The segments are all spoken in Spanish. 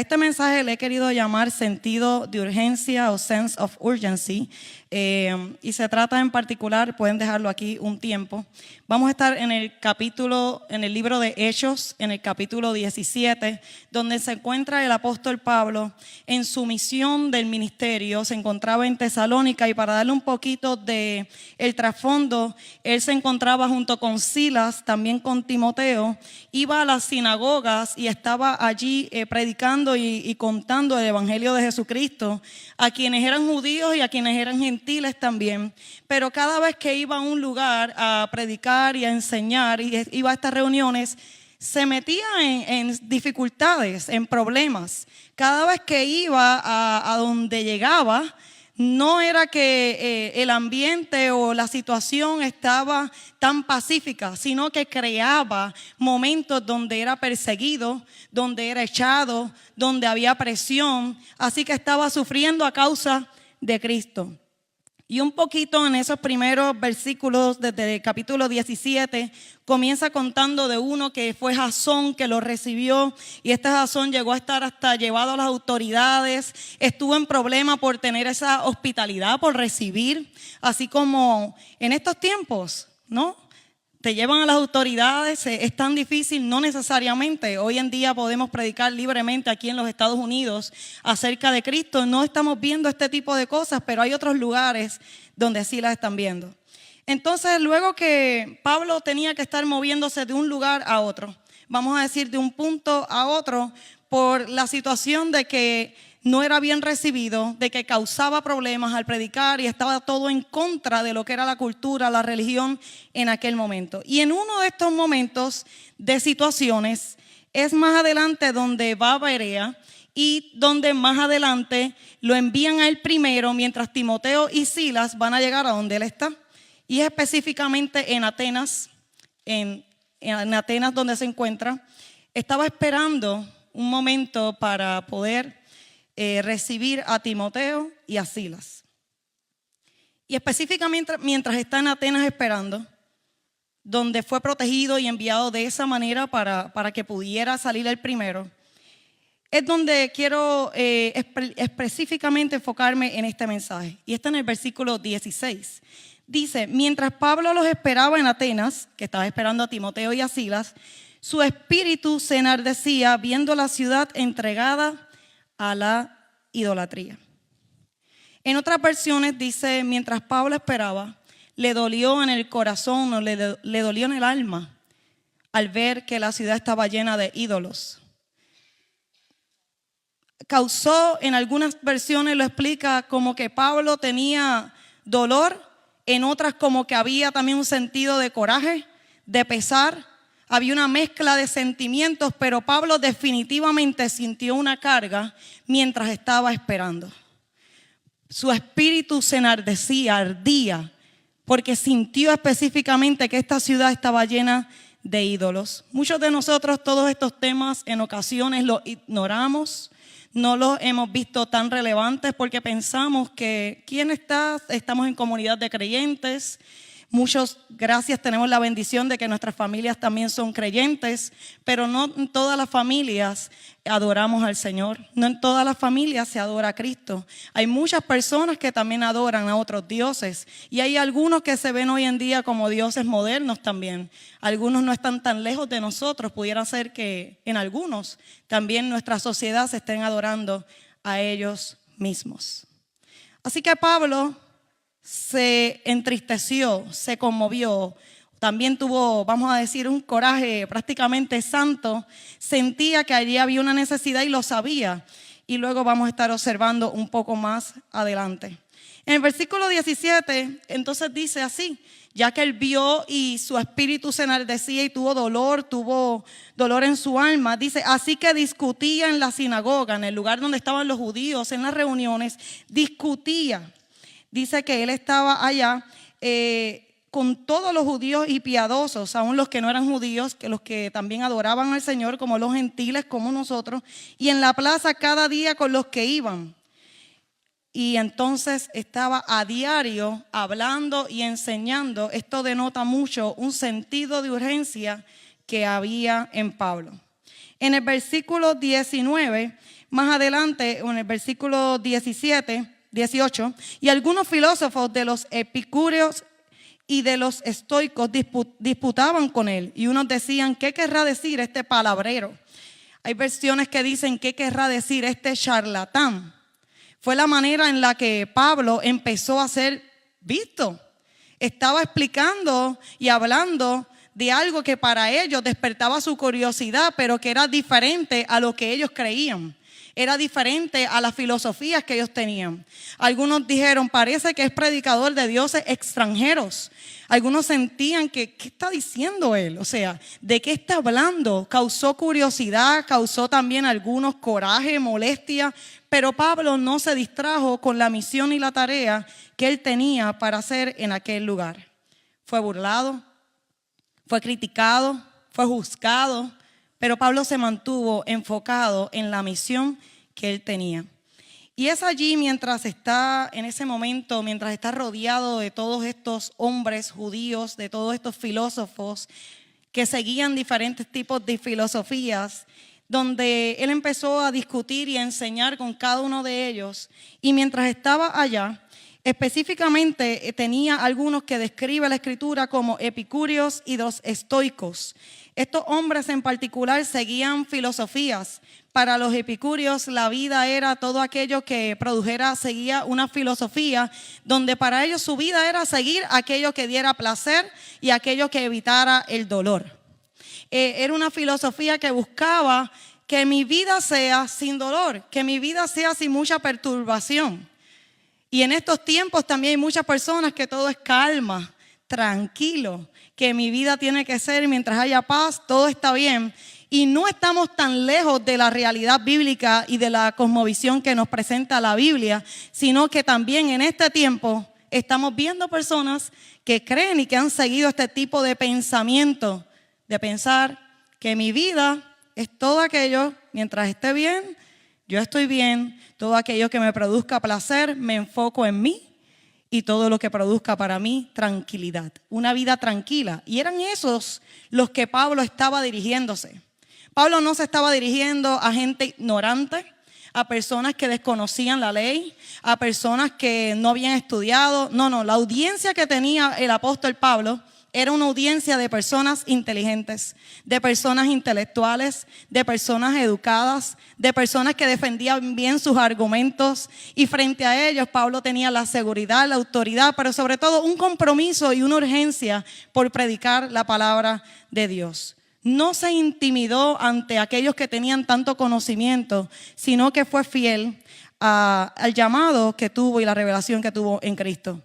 A este mensaje le he querido llamar sentido de urgencia o sense of urgency, y se trata en particular, pueden dejarlo aquí un tiempo. Vamos a estar en el libro de Hechos, en el capítulo 17, donde se encuentra el apóstol Pablo en su misión del ministerio. Se encontraba en Tesalónica, y para darle un poquito de el trasfondo, él se encontraba junto con Silas, también con Timoteo, iba a las sinagogas y estaba allí predicando y contando el evangelio de Jesucristo a quienes eran judíos y a quienes eran gentiles también. Pero cada vez que iba a un lugar a predicar y a enseñar y iba a estas reuniones, se metía en dificultades, en problemas. Cada vez que iba a donde llegaba, no era que el ambiente o la situación estaba tan pacífica, sino que creaba momentos donde era perseguido, donde era echado, donde había presión. Así que estaba sufriendo a causa de Cristo. Y un poquito en esos primeros versículos, desde el capítulo 17, comienza contando de uno que fue Jasón, que lo recibió, y este Jasón llegó a estar hasta llevado a las autoridades, estuvo en problema por tener esa hospitalidad, por recibir, así como en estos tiempos, ¿no? Te llevan a las autoridades, es tan difícil, no necesariamente. Hoy en día podemos predicar libremente aquí en los Estados Unidos acerca de Cristo. No estamos viendo este tipo de cosas, pero hay otros lugares donde sí las están viendo. Entonces, luego que Pablo tenía que estar moviéndose de un lugar a otro, vamos a decir de un punto a otro, por la situación de que no era bien recibido, de que causaba problemas al predicar y estaba todo en contra de lo que era la cultura, la religión en aquel momento. Y en uno de estos momentos de situaciones es más adelante donde va a Berea, y donde más adelante lo envían a él primero, mientras Timoteo y Silas van a llegar a donde él está. Y es específicamente en Atenas, en Atenas donde se encuentra. Estaba esperando un momento para poder recibir a Timoteo y a Silas. Y específicamente mientras está en Atenas esperando, donde fue protegido y enviado de esa manera para que pudiera salir el primero, es donde quiero específicamente enfocarme en este mensaje. Y está en el versículo 16. Dice: mientras Pablo los esperaba en Atenas, que estaba esperando a Timoteo y a Silas, su espíritu se enardecía viendo la ciudad entregada a la idolatría. En otras versiones dice: mientras Pablo esperaba, le dolió en el corazón, o le dolió en el alma al ver que la ciudad estaba llena de ídolos. Causó, en algunas versiones lo explica como que Pablo tenía dolor, en otras como que había también un sentido de coraje, de pesar. Había una mezcla de sentimientos, pero Pablo definitivamente sintió una carga mientras estaba esperando. Su espíritu se enardecía, ardía, porque sintió específicamente que esta ciudad estaba llena de ídolos. Muchos de nosotros todos estos temas en ocasiones los ignoramos, no los hemos visto tan relevantes porque pensamos que ¿quién está? Estamos en comunidad de creyentes. Muchos, gracias, tenemos la bendición de que nuestras familias también son creyentes, pero no en todas las familias adoramos al Señor. No en todas las familias se adora a Cristo. Hay muchas personas que también adoran a otros dioses, y hay algunos que se ven hoy en día como dioses modernos también. Algunos no están tan lejos de nosotros. Pudiera ser que en algunos también nuestra sociedad se estén adorando a ellos mismos. Así que Pablo se entristeció, se conmovió, también tuvo, vamos a decir, un coraje prácticamente santo. Sentía que allí había una necesidad y lo sabía, y luego vamos a estar observando un poco más adelante. En el versículo 17 entonces dice así: ya que él vio y su espíritu se enardecía y tuvo dolor en su alma, dice: así que discutía en la sinagoga, en el lugar donde estaban los judíos, en las reuniones, discutía. Dice que él estaba allá con todos los judíos y piadosos, aún los que no eran judíos, que los que también adoraban al Señor, como los gentiles, como nosotros, y en la plaza cada día con los que iban. Y entonces estaba a diario hablando y enseñando. Esto denota mucho un sentido de urgencia que había en Pablo. En el versículo 19, más adelante, o en el versículo 18, y algunos filósofos de los epicúreos y de los estoicos disputaban con él, y unos decían, ¿qué querrá decir este palabrero? Hay versiones que dicen, ¿qué querrá decir este charlatán? Fue la manera en la que Pablo empezó a ser visto. Estaba explicando y hablando de algo que para ellos despertaba su curiosidad, pero que era diferente a lo que ellos creían. Era diferente a las filosofías que ellos tenían. Algunos dijeron, parece que es predicador de dioses extranjeros. Algunos sentían que, ¿qué está diciendo él? O sea, ¿de qué está hablando? Causó curiosidad, causó también algunos coraje, molestia, pero Pablo no se distrajo con la misión y la tarea que él tenía para hacer en aquel lugar. Fue burlado, fue criticado, fue juzgado, pero Pablo se mantuvo enfocado en la misión que él tenía. Y es allí mientras está, en ese momento, mientras está rodeado de todos estos hombres judíos, de todos estos filósofos que seguían diferentes tipos de filosofías, donde él empezó a discutir y a enseñar con cada uno de ellos. Y mientras estaba allá, específicamente tenía algunos que describe la escritura como epicúreos y los estoicos. Estos hombres en particular seguían filosofías. Para los epicúreos la vida era todo aquello que produjera, seguía una filosofía donde para ellos su vida era seguir aquello que diera placer y aquello que evitara el dolor. Era una filosofía que buscaba que mi vida sea sin dolor, que mi vida sea sin mucha perturbación. Y en estos tiempos también hay muchas personas que todo es calma, tranquilo, que mi vida tiene que ser mientras haya paz, todo está bien. Y no estamos tan lejos de la realidad bíblica y de la cosmovisión que nos presenta la Biblia, sino que también en este tiempo estamos viendo personas que creen y que han seguido este tipo de pensamiento, de pensar que mi vida es todo aquello, mientras esté bien, yo estoy bien, todo aquello que me produzca placer, me enfoco en mí y todo lo que produzca para mí tranquilidad, una vida tranquila. Y eran esos los que Pablo estaba dirigiéndose. Pablo no se estaba dirigiendo a gente ignorante, a personas que desconocían la ley, a personas que no habían estudiado. No, la audiencia que tenía el apóstol Pablo era una audiencia de personas inteligentes, de personas intelectuales, de personas educadas, de personas que defendían bien sus argumentos. Y frente a ellos Pablo tenía la seguridad, la autoridad, pero sobre todo un compromiso y una urgencia por predicar la palabra de Dios. No se intimidó ante aquellos que tenían tanto conocimiento, sino que fue fiel al llamado que tuvo y la revelación que tuvo en Cristo.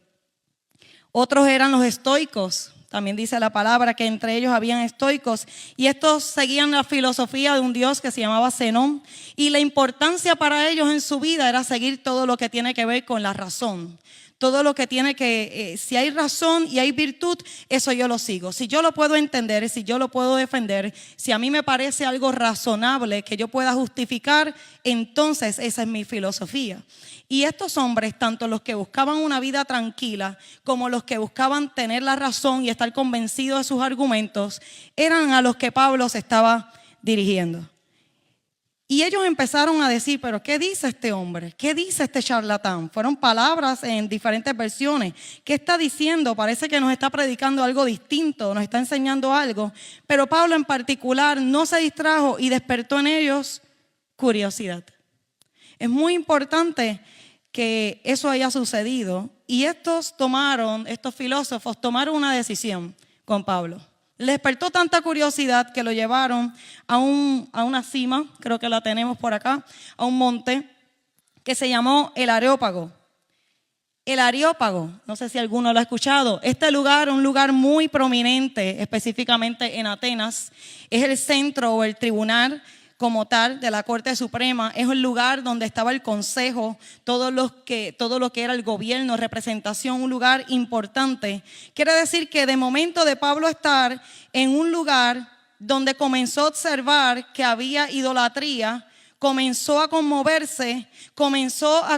Otros eran los estoicos. También dice la palabra que entre ellos habían estoicos, y estos seguían la filosofía de un dios que se llamaba Zenón, y la importancia para ellos en su vida era seguir todo lo que tiene que ver con la razón. Todo lo que tiene que, si hay razón y hay virtud, eso yo lo sigo. Si yo lo puedo entender, si yo lo puedo defender, si a mí me parece algo razonable que yo pueda justificar, entonces esa es mi filosofía. Y estos hombres, tanto los que buscaban una vida tranquila como los que buscaban tener la razón y estar convencidos de sus argumentos, eran a los que Pablo se estaba dirigiendo. Y ellos empezaron a decir, pero ¿qué dice este hombre? ¿Qué dice este charlatán? Fueron palabras en diferentes versiones. ¿Qué está diciendo? Parece que nos está predicando algo distinto, nos está enseñando algo. Pero Pablo en particular no se distrajo y despertó en ellos curiosidad. Es muy importante que eso haya sucedido. Y estos filósofos tomaron una decisión con Pablo. Le despertó tanta curiosidad que lo llevaron a una cima, creo que la tenemos por acá, a un monte que se llamó el Areópago. El Areópago, no sé si alguno lo ha escuchado, este lugar, un lugar muy prominente, específicamente en Atenas, es el centro o el tribunal como tal de la Corte Suprema, es el lugar donde estaba el consejo, todo lo que era el gobierno, representación, un lugar importante. Quiere decir que de momento de Pablo estar en un lugar donde comenzó a observar que había idolatría, comenzó a conmoverse,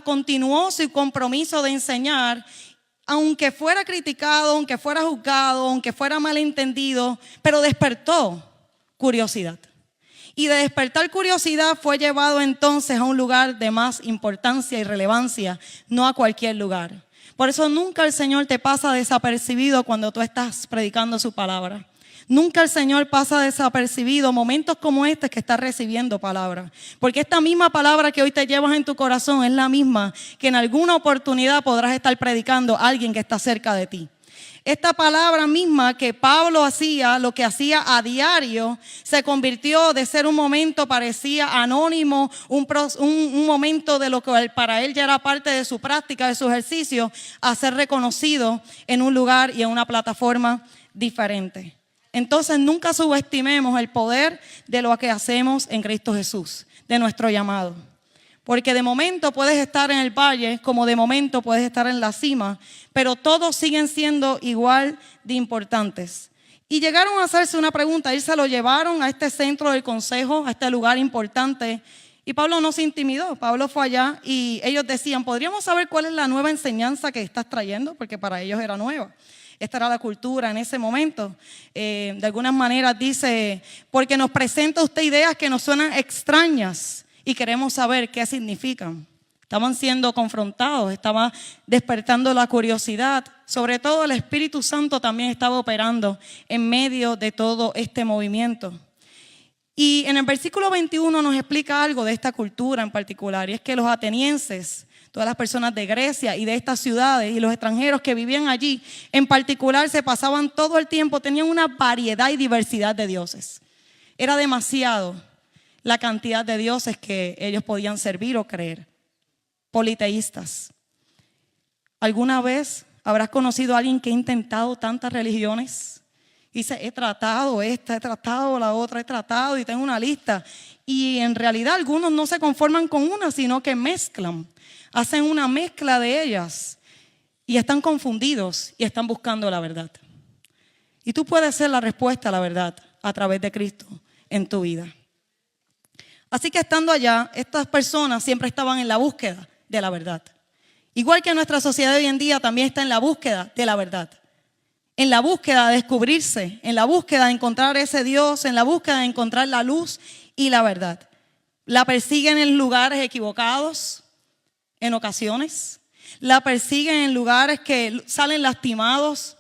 continuó su compromiso de enseñar, aunque fuera criticado, aunque fuera juzgado, aunque fuera malentendido, pero despertó curiosidad. Y de despertar curiosidad fue llevado entonces a un lugar de más importancia y relevancia, no a cualquier lugar. Por eso nunca el Señor te pasa desapercibido cuando tú estás predicando su palabra. Nunca el Señor pasa desapercibido momentos como este que estás recibiendo palabra. Porque esta misma palabra que hoy te llevas en tu corazón es la misma que en alguna oportunidad podrás estar predicando a alguien que está cerca de ti. Esta palabra misma que Pablo hacía, lo que hacía a diario, se convirtió de ser un momento parecía anónimo, un momento de lo que para él ya era parte de su práctica, de su ejercicio, a ser reconocido en un lugar y en una plataforma diferente. Entonces nunca subestimemos el poder de lo que hacemos en Cristo Jesús, de nuestro llamado. Porque de momento puedes estar en el valle, como de momento puedes estar en la cima, pero todos siguen siendo igual de importantes. Y llegaron a hacerse una pregunta, y se lo llevaron a este centro del consejo, a este lugar importante. Y Pablo no se intimidó, Pablo fue allá y ellos decían, ¿podríamos saber cuál es la nueva enseñanza que estás trayendo? Porque para ellos era nueva. Esta era la cultura en ese momento. De algunas maneras dice, porque nos presenta usted ideas que nos suenan extrañas y queremos saber qué significan. Estaban siendo confrontados, estaba despertando la curiosidad. Sobre todo el Espíritu Santo también estaba operando en medio de todo este movimiento. Y en el versículo 21 nos explica algo de esta cultura en particular, y es que los atenienses, todas las personas de Grecia y de estas ciudades y los extranjeros que vivían allí, en particular se pasaban todo el tiempo, tenían una variedad y diversidad de dioses. Era demasiado la cantidad de dioses que ellos podían servir o creer. Politeístas. ¿Alguna vez habrás conocido a alguien que ha intentado tantas religiones? Dice, he tratado esta, he tratado la otra, he tratado y tengo una lista. Y en realidad algunos no se conforman con una, sino que mezclan. Hacen una mezcla de ellas y están confundidos y están buscando la verdad. Y tú puedes ser la respuesta a la verdad a través de Cristo en tu vida. Así que estando allá, estas personas siempre estaban en la búsqueda de la verdad. Igual que nuestra sociedad hoy en día también está en la búsqueda de la verdad. En la búsqueda de descubrirse, en la búsqueda de encontrar ese Dios, en la búsqueda de encontrar la luz y la verdad. La persiguen en lugares equivocados, en ocasiones. La persiguen en lugares que salen lastimados,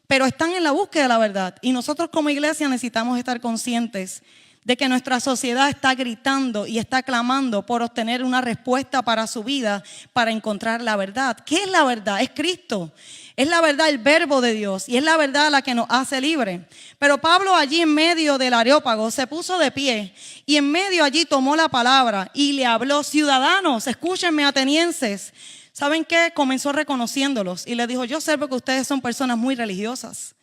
pero están en la búsqueda de la verdad. Y nosotros como iglesia necesitamos estar conscientes de que nuestra sociedad está gritando y está clamando por obtener una respuesta para su vida, para encontrar la verdad. ¿Qué es la verdad? Es Cristo. Es la verdad, el verbo de Dios, y es la verdad la que nos hace libres. Pero Pablo allí en medio del Areópago se puso de pie y en medio allí tomó la palabra y le habló: ciudadanos, escúchenme, atenienses. ¿Saben qué? Comenzó reconociéndolos y les dijo: yo sé que ustedes son personas muy religiosas.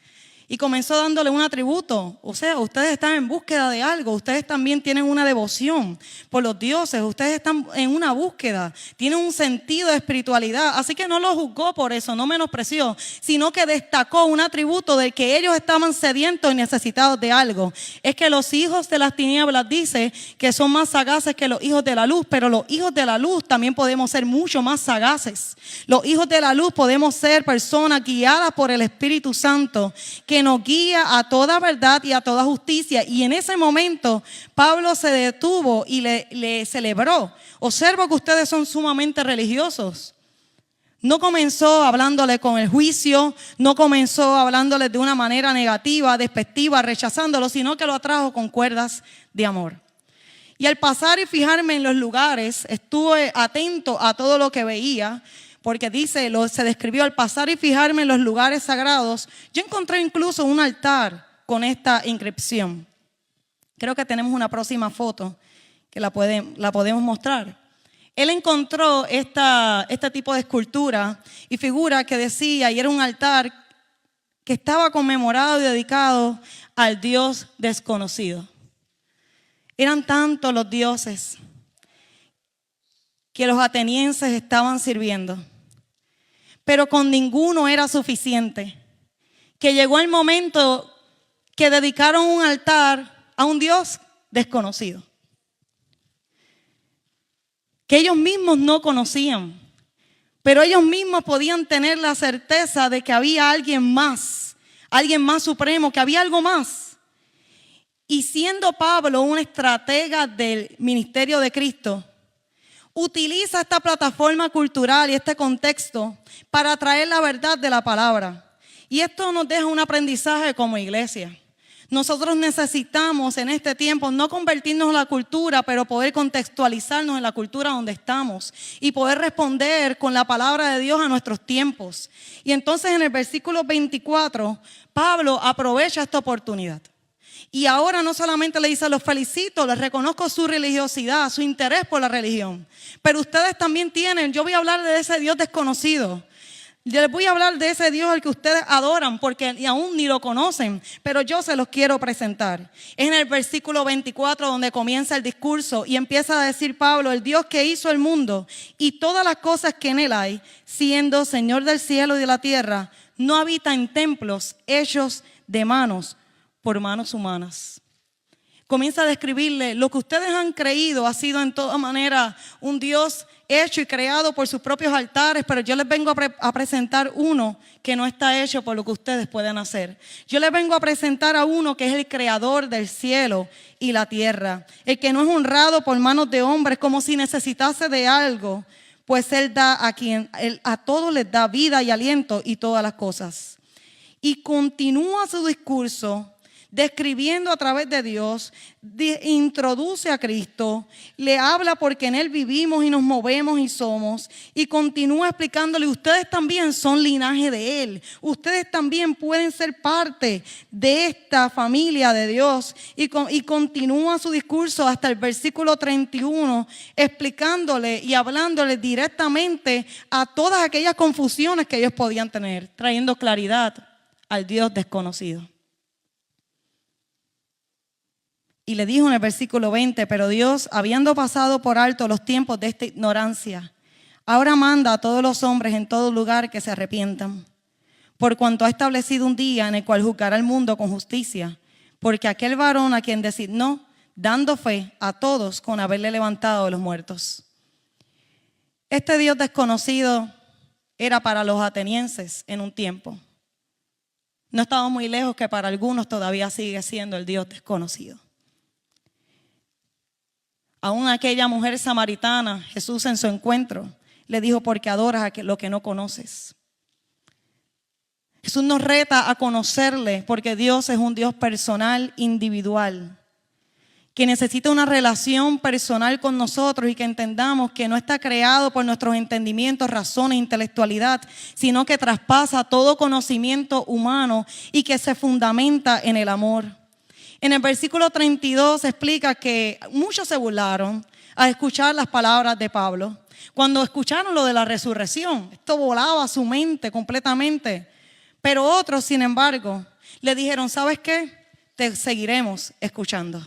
Y comenzó dándole un atributo. O sea, ustedes están en búsqueda de algo. Ustedes también tienen una devoción por los dioses. Ustedes están en una búsqueda. Tienen un sentido de espiritualidad. Así que no los juzgó por eso, no menospreció, sino que destacó un atributo de que ellos estaban sedientos y necesitados de algo. Es que los hijos de las tinieblas dice que son más sagaces que los hijos de la luz, pero los hijos de la luz también podemos ser mucho más sagaces. Los hijos de la luz podemos ser personas guiadas por el Espíritu Santo, que nos guía a toda verdad y a toda justicia. Y en ese momento Pablo se detuvo y le celebró. Observo que ustedes son sumamente religiosos. No comenzó hablándole con el juicio, no comenzó hablándole de una manera negativa, despectiva, rechazándolo, sino que lo atrajo con cuerdas de amor. Y al pasar y fijarme en los lugares, estuve atento a todo lo que veía. Porque dice, se describió: al pasar y fijarme en los lugares sagrados, yo encontré incluso un altar con esta inscripción. Creo que tenemos una próxima foto que la podemos mostrar. Él encontró este tipo de escultura y figura que decía, y era un altar que estaba conmemorado y dedicado al Dios desconocido. Eran tantos los dioses que los atenienses estaban sirviendo, pero con ninguno era suficiente, que llegó el momento que dedicaron un altar a un Dios desconocido, que ellos mismos no conocían, pero ellos mismos podían tener la certeza de que había alguien más supremo, que había algo más. Y siendo Pablo un estratega del ministerio de Cristo, utiliza esta plataforma cultural y este contexto para traer la verdad de la palabra. Y esto nos deja un aprendizaje como iglesia. Nosotros necesitamos en este tiempo no convertirnos en la cultura, pero poder contextualizarnos en la cultura donde estamos y poder responder con la palabra de Dios a nuestros tiempos. Y entonces en el versículo 24, Pablo aprovecha esta oportunidad. Y ahora no solamente le dice, los felicito, les reconozco su religiosidad, su interés por la religión. Pero ustedes también tienen, yo voy a hablar de ese Dios desconocido. Yo les voy a hablar de ese Dios al que ustedes adoran porque aún ni lo conocen, pero yo se los quiero presentar. Es en el versículo 24 donde comienza el discurso y empieza a decir Pablo, el Dios que hizo el mundo y todas las cosas que en él hay, siendo Señor del cielo y de la tierra, no habita en templos hechos de manos por manos humanas. Comienza a describirle, lo que ustedes han creído ha sido en toda manera un Dios hecho y creado por sus propios altares, pero yo les vengo a presentar uno que no está hecho por lo que ustedes pueden hacer. Yo les vengo a presentar a uno que es el creador del cielo y la tierra, el que no es honrado por manos de hombres como si necesitase de algo, pues él da a todos les da vida y aliento y todas las cosas. Y continúa su discurso describiendo a través de Dios, introduce a Cristo, le habla porque en Él vivimos y nos movemos y somos, y continúa explicándole, ustedes también son linaje de Él, ustedes también pueden ser parte de esta familia de Dios, y continúa su discurso hasta el versículo 31, explicándole y hablándole directamente a todas aquellas confusiones que ellos podían tener, trayendo claridad al Dios desconocido. Y le dijo en el versículo 20, pero Dios, habiendo pasado por alto los tiempos de esta ignorancia, ahora manda a todos los hombres en todo lugar que se arrepientan, por cuanto ha establecido un día en el cual juzgará al mundo con justicia, porque aquel varón a quien designó, dando fe a todos con haberle levantado de los muertos. Este Dios desconocido era para los atenienses en un tiempo. No estamos muy lejos que para algunos todavía sigue siendo el Dios desconocido. Aún aquella mujer samaritana, Jesús en su encuentro, le dijo, porque adoras a lo que no conoces. Jesús nos reta a conocerle porque Dios es un Dios personal, individual, que necesita una relación personal con nosotros y que entendamos que no está creado por nuestros entendimientos, razones, intelectualidad, sino que traspasa todo conocimiento humano y que se fundamenta en el amor. En el versículo 32 explica que muchos se burlaron al escuchar las palabras de Pablo. Cuando escucharon lo de la resurrección, esto volaba a su mente completamente. Pero otros, sin embargo, le dijeron, ¿sabes qué? Te seguiremos escuchando.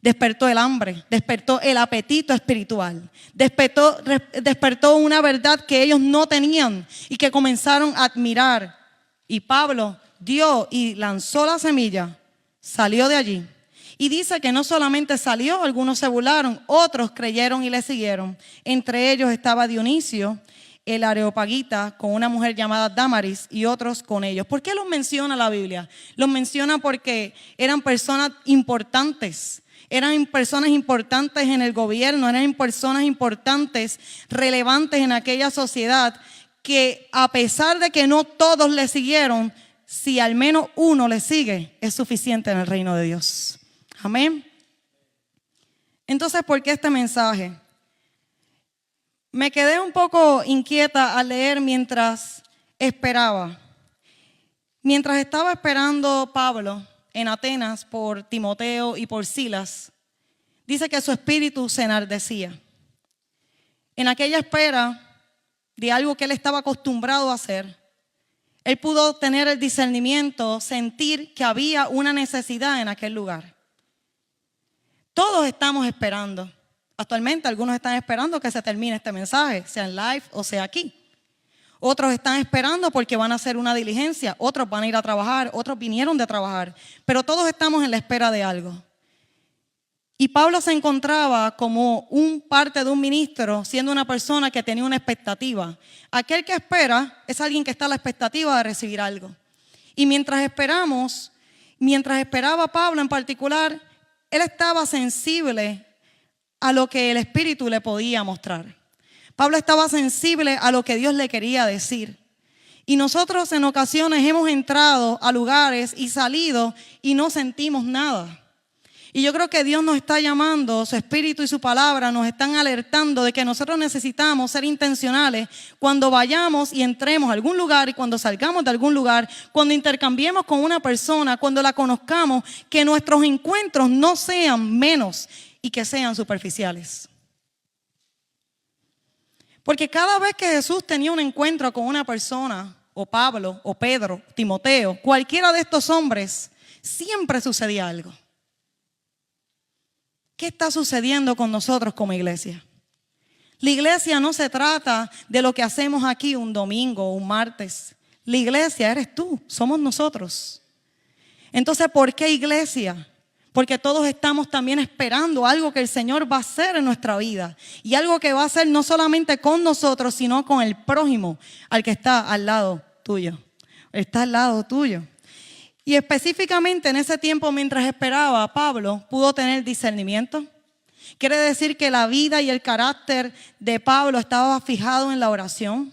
Despertó el hambre, despertó el apetito espiritual, despertó una verdad que ellos no tenían y que comenzaron a admirar. Y Pablo dio y lanzó la semilla. Salió de allí y dice que no solamente salió, algunos se burlaron, otros creyeron y le siguieron. Entre ellos estaba Dionisio, el areopagita, con una mujer llamada Dámaris y otros con ellos. ¿Por qué los menciona la Biblia? Los menciona porque eran personas importantes. Eran personas importantes en el gobierno, eran personas importantes, relevantes en aquella sociedad, que a pesar de que no todos le siguieron, si al menos uno le sigue, es suficiente en el reino de Dios. Amén. Entonces, ¿por qué este mensaje? Me quedé un poco inquieta al leer mientras esperaba. Mientras estaba esperando Pablo en Atenas por Timoteo y por Silas, dice que su espíritu se enardecía. En aquella espera de algo que él estaba acostumbrado a hacer, él pudo tener el discernimiento, sentir que había una necesidad en aquel lugar. Todos estamos esperando. Actualmente algunos están esperando que se termine este mensaje, sea en live o sea aquí. Otros están esperando porque van a hacer una diligencia, otros van a ir a trabajar, otros vinieron de trabajar. Pero todos estamos en la espera de algo. Y Pablo se encontraba como parte de un ministro, siendo una persona que tenía una expectativa. Aquel que espera es alguien que está a la expectativa de recibir algo. Y mientras esperamos Mientras esperaba Pablo en particular, él estaba sensible a lo que el Espíritu le podía mostrar. Pablo estaba sensible a lo que Dios le quería decir. Y nosotros en ocasiones hemos entrado a lugares y salido y no sentimos nada. Y yo creo que Dios nos está llamando, su Espíritu y su palabra nos están alertando de que nosotros necesitamos ser intencionales cuando vayamos y entremos a algún lugar y cuando salgamos de algún lugar, cuando intercambiemos con una persona, cuando la conozcamos, que nuestros encuentros no sean menos y que sean superficiales. Porque cada vez que Jesús tenía un encuentro con una persona, o Pablo, o Pedro, Timoteo, cualquiera de estos hombres, siempre sucedía algo. ¿Qué está sucediendo con nosotros como iglesia? La iglesia no se trata de lo que hacemos aquí un domingo o un martes. La iglesia eres tú, somos nosotros. Entonces, ¿por qué iglesia? Porque todos estamos también esperando algo que el Señor va a hacer en nuestra vida. Y algo que va a hacer no solamente con nosotros, sino con el prójimo, al que está al lado tuyo. Está al lado tuyo. Y específicamente en ese tiempo, mientras esperaba, Pablo pudo tener discernimiento. Quiere decir que la vida y el carácter de Pablo estaba fijado en la oración.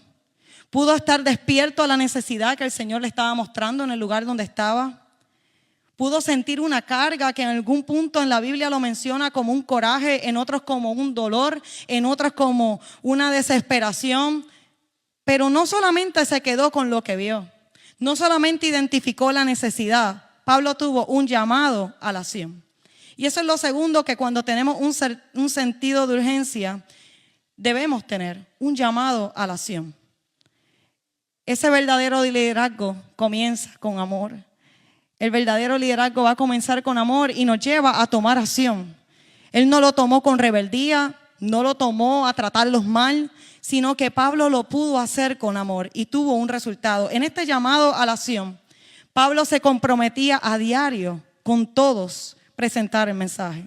Pudo estar despierto a la necesidad que el Señor le estaba mostrando en el lugar donde estaba. Pudo sentir una carga que en algún punto en la Biblia lo menciona como un coraje, en otros como un dolor, en otros como una desesperación. Pero no solamente se quedó con lo que vio. No solamente identificó la necesidad, Pablo tuvo un llamado a la acción. Y eso es lo segundo, que cuando tenemos un sentido de urgencia, debemos tener un llamado a la acción. Ese verdadero liderazgo comienza con amor. El verdadero liderazgo va a comenzar con amor y nos lleva a tomar acción. Él no lo tomó con rebeldía, no lo tomó a tratarlos mal, sino que Pablo lo pudo hacer con amor y tuvo un resultado. En este llamado a la acción, Pablo se comprometía a diario con todos presentar el mensaje.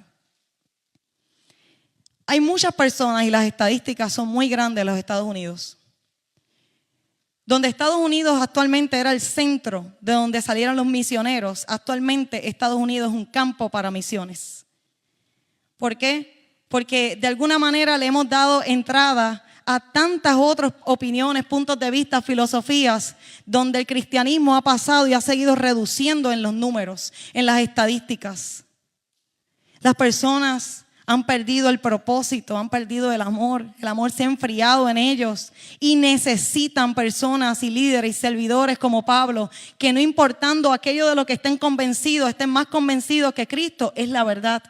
Hay muchas personas, y las estadísticas son muy grandes en los Estados Unidos, donde Estados Unidos actualmente era el centro de donde salieron los misioneros. Actualmente Estados Unidos es un campo para misiones. ¿Por qué? Porque de alguna manera le hemos dado entrada a tantas otras opiniones, puntos de vista, filosofías, donde el cristianismo ha pasado y ha seguido reduciendo en los números, en las estadísticas. Las personas han perdido el propósito, han perdido el amor se ha enfriado en ellos y necesitan personas y líderes y servidores como Pablo, que no importando aquello de lo que estén convencidos, estén más convencidos que Cristo es la verdad.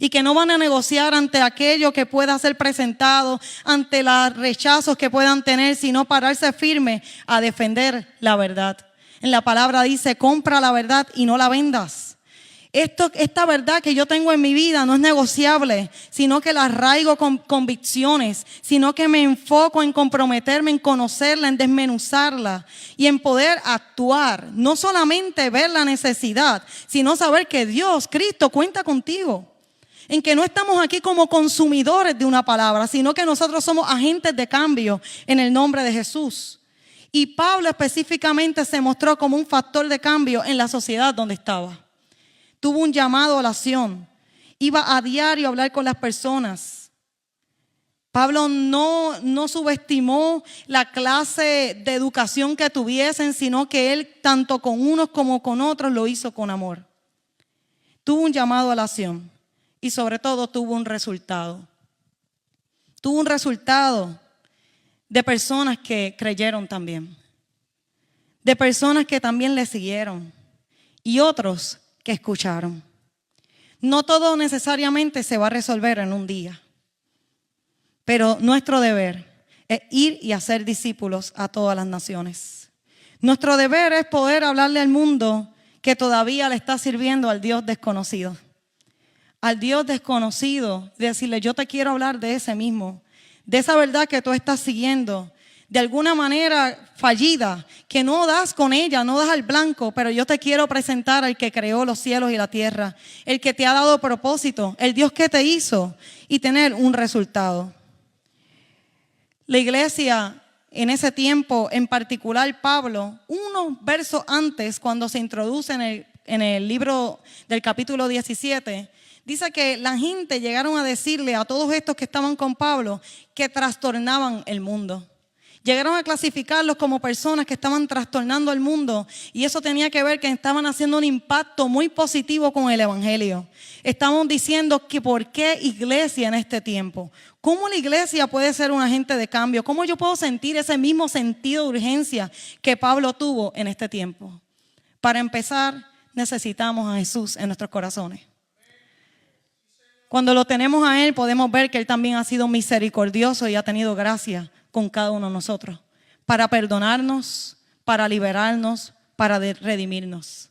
Y que no van a negociar ante aquello que pueda ser presentado, ante los rechazos que puedan tener, sino pararse firme a defender la verdad. En la palabra dice, compra la verdad y no la vendas. Esta verdad que yo tengo en mi vida no es negociable, sino que la arraigo con convicciones, sino que me enfoco en comprometerme, en conocerla, en desmenuzarla y en poder actuar. No solamente ver la necesidad, sino saber que Dios, Cristo, cuenta contigo. En que no estamos aquí como consumidores de una palabra, sino que nosotros somos agentes de cambio en el nombre de Jesús. Y Pablo específicamente se mostró como un factor de cambio en la sociedad donde estaba. Tuvo un llamado a la acción. Iba a diario a hablar con las personas. Pablo no subestimó la clase de educación que tuviesen, sino que él tanto con unos como con otros lo hizo con amor. Tuvo un llamado a la acción. Y sobre todo tuvo un resultado. Tuvo un resultado de personas que creyeron también. De personas que también le siguieron. Y otros que escucharon. No todo necesariamente se va a resolver en un día. Pero nuestro deber es ir y hacer discípulos a todas las naciones. Nuestro deber es poder hablarle al mundo que todavía le está sirviendo al Dios desconocido. Al Dios desconocido, decirle, yo te quiero hablar de ese mismo, de esa verdad que tú estás siguiendo, de alguna manera fallida, que no das con ella, no das al blanco, pero yo te quiero presentar al que creó los cielos y la tierra, el que te ha dado propósito, el Dios que te hizo y tener un resultado. La iglesia en ese tiempo, en particular Pablo, unos versos antes, cuando se introduce en el en el libro del capítulo 17, dice que la gente llegaron a decirle a todos estos que estaban con Pablo que trastornaban el mundo. Llegaron a clasificarlos como personas que estaban trastornando el mundo, y eso tenía que ver que estaban haciendo un impacto muy positivo con el evangelio. Estaban diciendo que por qué iglesia en este tiempo. ¿Cómo la iglesia puede ser un agente de cambio? ¿Cómo yo puedo sentir ese mismo sentido de urgencia que Pablo tuvo en este tiempo? Para empezar, necesitamos a Jesús en nuestros corazones. Cuando lo tenemos a Él, podemos ver que Él también ha sido misericordioso y ha tenido gracia con cada uno de nosotros, para perdonarnos, para liberarnos, para redimirnos.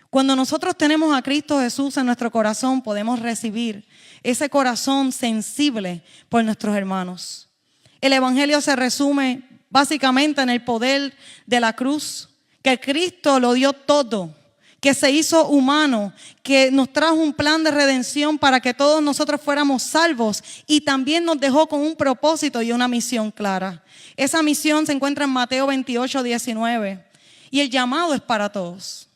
Cuando nosotros tenemos a Cristo Jesús en nuestro corazón, podemos recibir ese corazón sensible por nuestros hermanos. El evangelio se resume básicamente en el poder de la cruz, que Cristo lo dio todo, que se hizo humano, que nos trajo un plan de redención para que todos nosotros fuéramos salvos, y también nos dejó con un propósito y una misión clara. Esa misión se encuentra en Mateo 28, 19, y el llamado es para todos.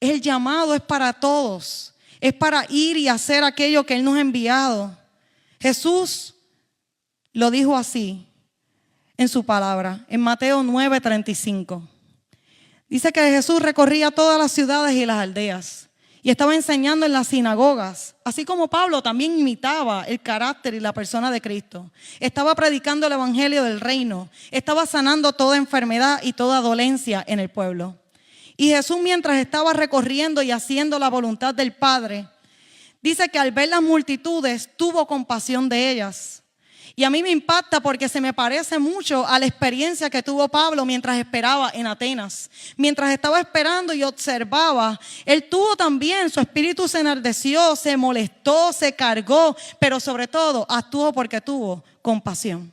El llamado es para todos, es para ir y hacer aquello que Él nos ha enviado. Jesús lo dijo así en su palabra, en Mateo 9, 35. Dice que Jesús recorría todas las ciudades y las aldeas y estaba enseñando en las sinagogas, así como Pablo también imitaba el carácter y la persona de Cristo. Estaba predicando el evangelio del reino, estaba sanando toda enfermedad y toda dolencia en el pueblo. Y Jesús, mientras estaba recorriendo y haciendo la voluntad del Padre, dice que al ver las multitudes tuvo compasión de ellas. Y a mí me impacta porque se me parece mucho a la experiencia que tuvo Pablo mientras esperaba en Atenas. Mientras estaba esperando y observaba, él tuvo también, su espíritu se enardeció, se molestó, se cargó, pero sobre todo actuó porque tuvo compasión.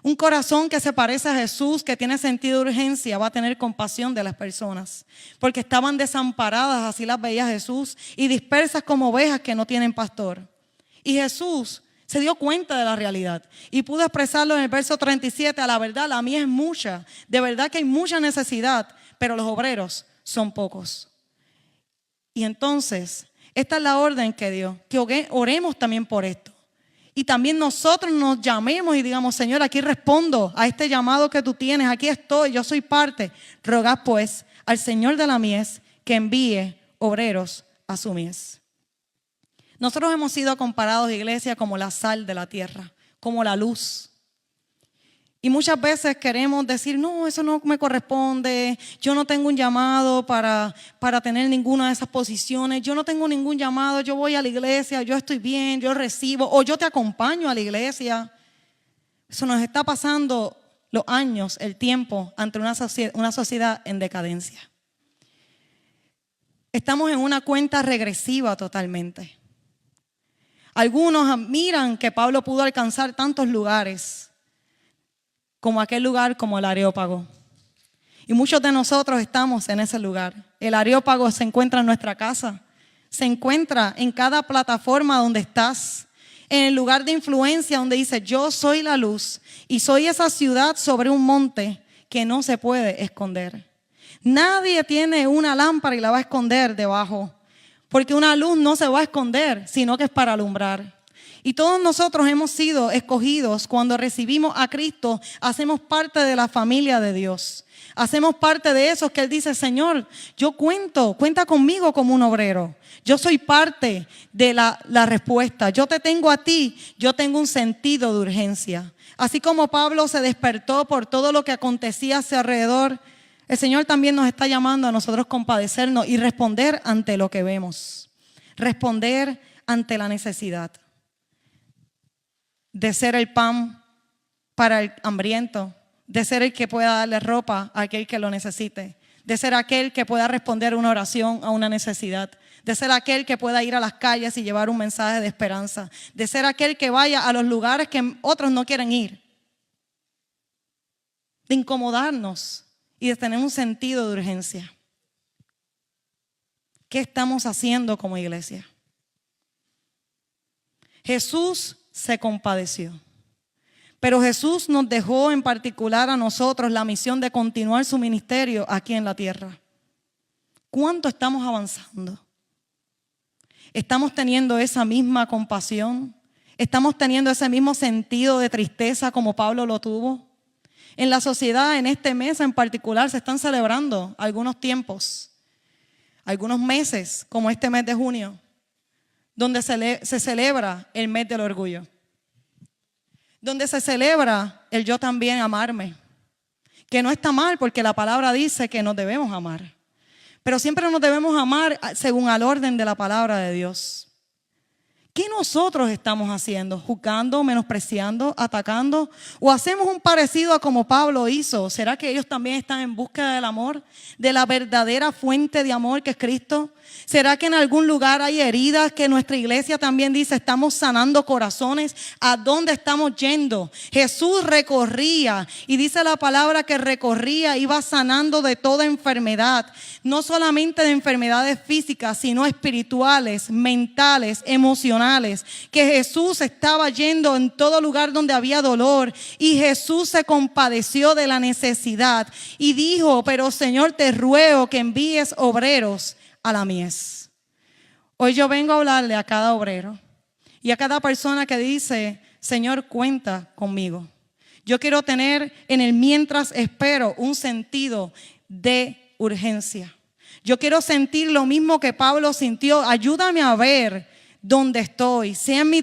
Un corazón que se parece a Jesús, que tiene sentido de urgencia, va a tener compasión de las personas. Porque estaban desamparadas, así las veía Jesús, y dispersas como ovejas que no tienen pastor. Y Jesús se dio cuenta de la realidad y pudo expresarlo en el verso 37, a la verdad, la mía es mucha, de verdad que hay mucha necesidad, pero los obreros son pocos. Y entonces, esta es la orden que dio, que oremos también por esto. Y también nosotros nos llamemos y digamos, Señor, aquí respondo a este llamado que tú tienes, aquí estoy, yo soy parte. Rogad pues al Señor de la mies que envíe obreros a su mies. Nosotros hemos sido comparados, iglesia, como la sal de la tierra, como la luz. Y muchas veces queremos decir, no, eso no me corresponde, yo no tengo un llamado para tener ninguna de esas posiciones, yo no tengo ningún llamado, yo voy a la iglesia, yo estoy bien, yo recibo, o yo te acompaño a la iglesia. Eso nos está pasando los años, el tiempo, ante una sociedad en decadencia. Estamos en una cuenta regresiva totalmente. Algunos admiran que Pablo pudo alcanzar tantos lugares, como aquel lugar como el Areópago. Y muchos de nosotros estamos en ese lugar. El Areópago se encuentra en nuestra casa, se encuentra en cada plataforma donde estás, en el lugar de influencia donde dice, yo soy la luz y soy esa ciudad sobre un monte que no se puede esconder. Nadie tiene una lámpara y la va a esconder debajo. Porque una luz no se va a esconder, sino que es para alumbrar. Y todos nosotros hemos sido escogidos cuando recibimos a Cristo, hacemos parte de la familia de Dios. Hacemos parte de esos que Él dice, Señor, yo cuenta conmigo como un obrero. Yo soy parte de la respuesta. Yo te tengo a ti, yo tengo un sentido de urgencia. Así como Pablo se despertó por todo lo que acontecía a su alrededor, el Señor también nos está llamando a nosotros compadecernos y responder ante lo que vemos. Responder ante la necesidad. De ser el pan para el hambriento. De ser el que pueda darle ropa a aquel que lo necesite. De ser aquel que pueda responder una oración a una necesidad. De ser aquel que pueda ir a las calles y llevar un mensaje de esperanza. De ser aquel que vaya a los lugares que otros no quieren ir. De incomodarnos. Y de tener un sentido de urgencia. ¿Qué estamos haciendo como iglesia? Jesús se compadeció. Pero Jesús nos dejó en particular a nosotros la misión de continuar su ministerio aquí en la tierra. ¿cuánto estamos avanzando? ¿Estamos teniendo esa misma compasión? ¿Estamos teniendo ese mismo sentido de tristeza como Pablo lo tuvo? En la sociedad, en este mes en particular, se están celebrando algunos tiempos, algunos meses, como este mes de junio, donde se celebra el mes del orgullo, donde se celebra el yo también amarme, que no está mal porque la palabra dice que nos debemos amar, pero siempre nos debemos amar según al orden de la palabra de Dios. ¿Qué nosotros estamos haciendo? ¿Juzgando, menospreciando, atacando? ¿O hacemos un parecido a como Pablo hizo? ¿Será que ellos también están en búsqueda del amor? ¿De la verdadera fuente de amor que es Cristo? ¿Será que en algún lugar hay heridas que nuestra iglesia también dice estamos sanando corazones? ¿A dónde estamos yendo? Jesús recorría y dice la palabra que recorría, iba sanando de toda enfermedad. No solamente de enfermedades físicas, sino espirituales, mentales, emocionales. Que Jesús estaba yendo en todo lugar donde había dolor y Jesús se compadeció de la necesidad y dijo, pero Señor, te ruego que envíes obreros a la mies. Hoy yo vengo a hablarle a cada obrero y a cada persona que dice, Señor, cuenta conmigo. Yo quiero tener en el mientras espero un sentido de urgencia. Yo quiero sentir lo mismo que Pablo sintió. Ayúdame a ver dónde estoy, sea en mi